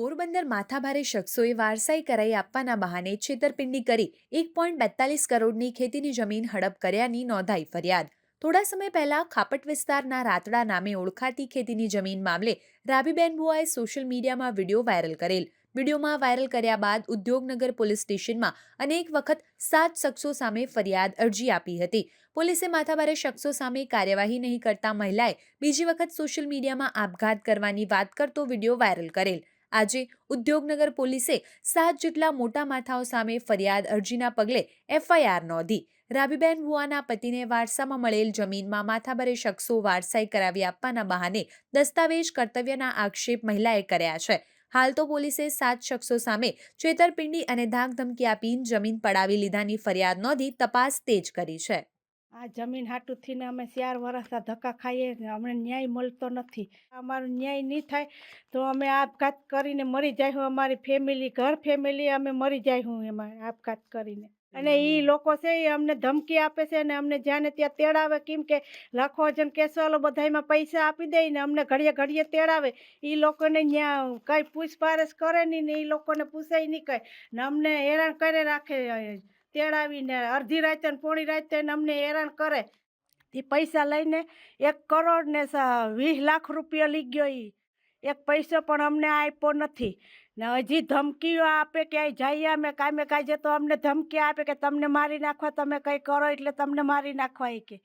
પોરબંદર માથાભારે શખ્સોએ વારસાઈ કરાઈ આપવાના બહાને છેતરપિંડી કરી 1.42 કરોડની ખેતીની જમીન હડપ કર્યાની નોંધાઈ ફરિયાદ. થોડા સમય પહેલા ખાપટ વિસ્તારના રાતડા નામે ઓળખાતી ખેતીની જમીન મામલે રાબીબેન બુઆએ સોશિયલ મીડિયામાં વિડીયો વાયરલ કરેલ. વિડીયોમાં વાયરલ કર્યા બાદ ઉદ્યોગનગર પોલીસ સ્ટેશનમાં અનેક વખત 7 શખ્સો સામે ફરિયાદ અરજી આપી હતી. પોલીસે માથાભારે શખ્સો સામે કાર્યવાહી નહીં કરતા મહિલાએ બીજી વખત સોશિયલ મીડિયામાં આપઘાત કરવાની વાત કરતો વિડીયો વાયરલ કરેલ. આજે ઉદ્યોગનગર પોલીસે 7 જેટલા મોટા માથાઓ સામે ફરિયાદ અરજીના પગલે એફઆઈઆર નોંધી. રાબીબેન બુઆના પતિને વારસામાં મળેલ જમીનમાં માથાભારે શખ્સો વારસાઈ કરાવી આપવાના બહાને દસ્તાવેજ કર્તવ્યના આક્ષેપ મહિલાએ કર્યા છે. હાલ તો પોલીસે 7 શખ્સો સામે છેતરપિંડી અને ધાકધમકી આપીને જમીન પડાવી લીધાની ફરિયાદ નોંધી તપાસ તેજ કરી છે. આ જમીન હાટુથી ને અમે 4 વર્ષ ધક્કા ખાઈએ ને અમને ન્યાય મળતો નથી. અમારો ન્યાય નહીં થાય તો અમે આપઘાત કરીને મરી જાય. અમારી ફેમિલી ઘર ફેમિલી અમે મરી જાય એમાં આપઘાત કરીને. અને એ લોકો છે એ અમને ધમકી આપે છે ને અમને જ્યાં ને ત્યાં તેડાવે. કેમ કે લાખો જણ કેસવાલો બધામાં પૈસા આપી દે ને અમને ઘડીએ ઘડીએ તેડાવે. એ લોકોને ત્યાં કંઈ પૂછપારછ કરે નહીં ને એ લોકોને પૂછાય નહીં કંઈ ને અમને હેરાન કરે રાખે. તેડાવીને અડધી રાતે ને પોણી રાતે અમને હેરાન કરે. એ પૈસા લઈને 1 કરોડ ને 20 લાખ રૂપિયા લઈ ગયો. એક પૈસો પણ અમને આપ્યો નથી ને હજી ધમકીઓ આપે કે જઈએ અમે કામે કાજે તો અમને ધમકી આપે કે તમને મારી નાખવા, તમે કંઈ કરો એટલે તમને મારી નાખવા. કે